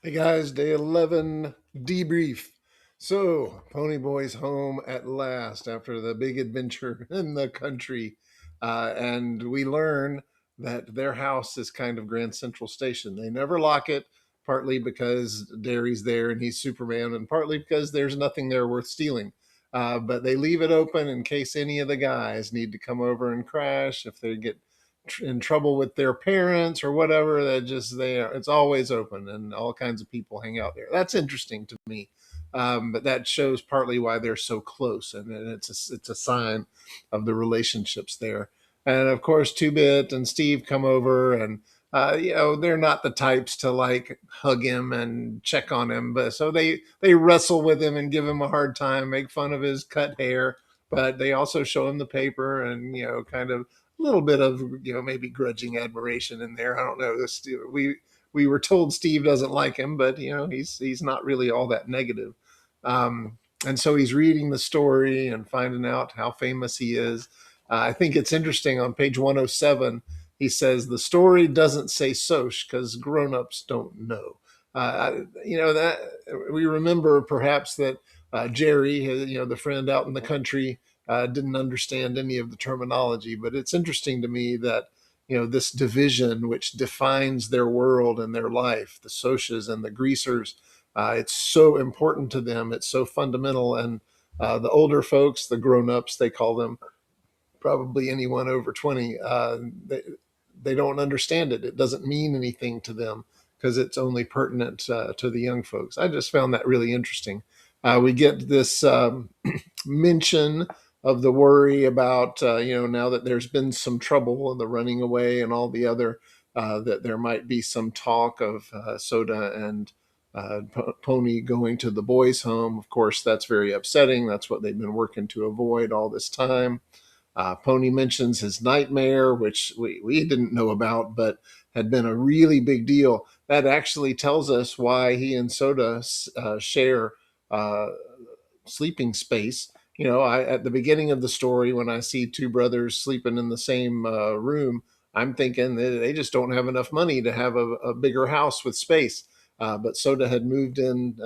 Hey guys, day 11 debrief. So, Ponyboy's home at last after the big adventure in the country. And we learn that their house is kind of Grand Central Station. They never lock it, partly because Derry's there and he's Superman, and partly because there's nothing there worth stealing. But they leave it open in case any of the guys need to come over and crash if they get in trouble with their parents or whatever. That just they are, it's always open and all kinds of people hang out there. That's interesting to me. But that shows partly why they're so close, and it's a sign of the relationships there. And of course, Two Bit and Steve come over, and they're not the types to like hug him and check on him, but so they wrestle with him and give him a hard time, make fun of his cut hair, but they also show him the paper and kind of a little bit of maybe grudging admiration in there. I don't know. We were told Steve doesn't like him, but he's not really all that negative. And so he's reading the story and finding out how famous he is. I think it's interesting on page 107. He says the story doesn't say Soch because grown-ups don't know. That we remember perhaps that Jerry, the friend out in the country, didn't understand any of the terminology. But it's interesting to me that this division, which defines their world and their life, the Socs and the Greasers, it's so important to them. It's so fundamental, and the older folks, the grown-ups, they call them, probably anyone over 20, they don't understand it. It doesn't mean anything to them because it's only pertinent to the young folks. I just found that really interesting. We get this mention of the worry about, now that there's been some trouble and the running away and all the other, that there might be some talk of Soda and Pony going to the boys' home. Of course, that's very upsetting. That's what they've been working to avoid all this time. Pony mentions his nightmare, which we didn't know about, but had been a really big deal. That actually tells us why he and Soda share uh, sleeping space. At the beginning of the story, when I see two brothers sleeping in the same room, I'm thinking that they just don't have enough money to have a bigger house with space. But Soda had moved in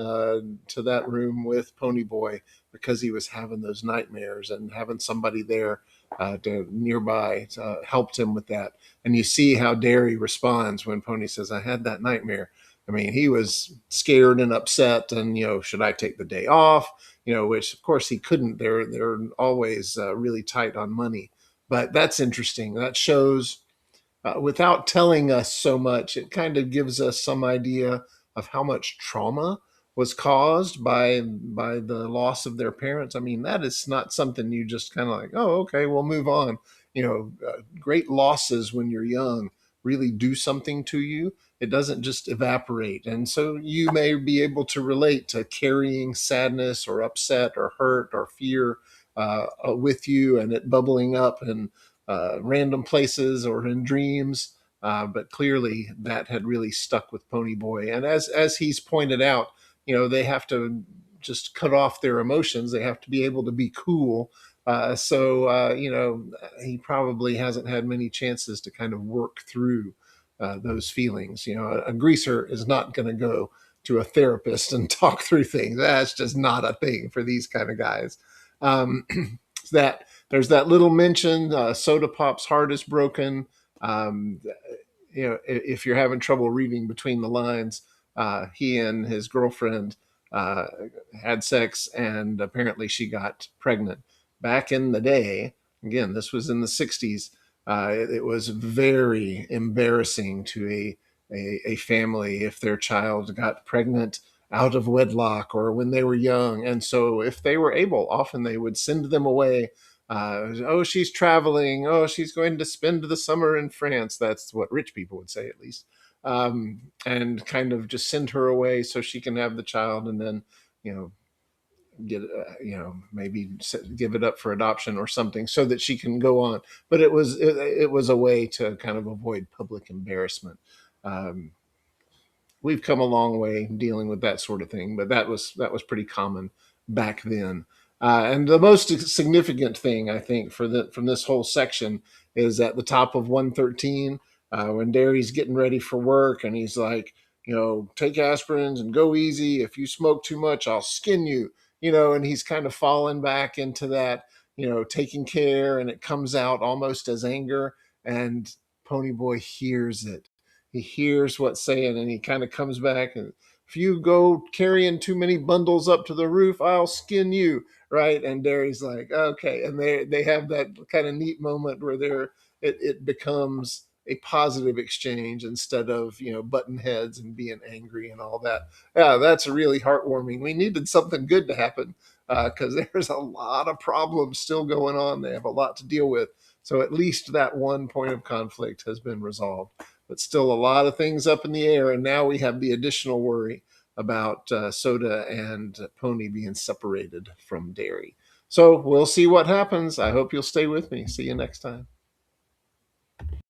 to that room with Ponyboy because he was having those nightmares, and having somebody there to nearby helped him with that. And you see how Derry responds when Pony says, "I had that nightmare." I mean, he was scared and upset, and should I take the day off? Which of course he couldn't. They're always really tight on money, but that's interesting. That shows, without telling us so much, it kind of gives us some idea of how much trauma was caused by the loss of their parents. I mean, that is not something you just kind of like, oh, okay, we'll move on. Great losses when you're young really do something to you. It doesn't just evaporate. And so you may be able to relate to carrying sadness or upset or hurt or fear with you, and it bubbling up and random places or in dreams. But clearly, that had really stuck with Ponyboy. And as he's pointed out, they have to just cut off their emotions. They have to be able to be cool. So he probably hasn't had many chances to kind of work through those feelings. A greaser is not going to go to a therapist and talk through things. That's just not a thing for these kind of guys. Um, that there's that little mention, Soda Pop's heart is broken. Um, if you're having trouble reading between the lines, he and his girlfriend uh, had sex, and apparently she got pregnant. Back in the day, again, this was in the 60s, it was very embarrassing to a family if their child got pregnant out of wedlock or when they were young. And so, if they were able, often they would send them away. Oh, she's traveling. Oh, she's going to spend the summer in France. That's what rich people would say, at least. And kind of just send her away so she can have the child, and then, you know, get, maybe give it up for adoption or something so that she can go on. But it was a way to kind of avoid public embarrassment. Um, we've come a long way dealing with that sort of thing, but that was pretty common back then. And the most significant thing I think from this whole section is at the top of 113, when Derry's getting ready for work, and he's like, take aspirins and go easy. If you smoke too much, I'll skin you, and he's kind of fallen back into that, taking care, and it comes out almost as anger. And Ponyboy hears it. He hears what's saying, and he kind of comes back and, if you go carrying too many bundles up to the roof, I'll skin you, right? And Derry's like, okay, and they have that kind of neat moment where it becomes a positive exchange instead of button heads and being angry and all that. Yeah, that's really heartwarming. We needed something good to happen because there's a lot of problems still going on. They have a lot to deal with. So at least that one point of conflict has been resolved, but still a lot of things up in the air. And now we have the additional worry about Soda and Pony being separated from Derry. So we'll see what happens. I hope you'll stay with me. See you next time.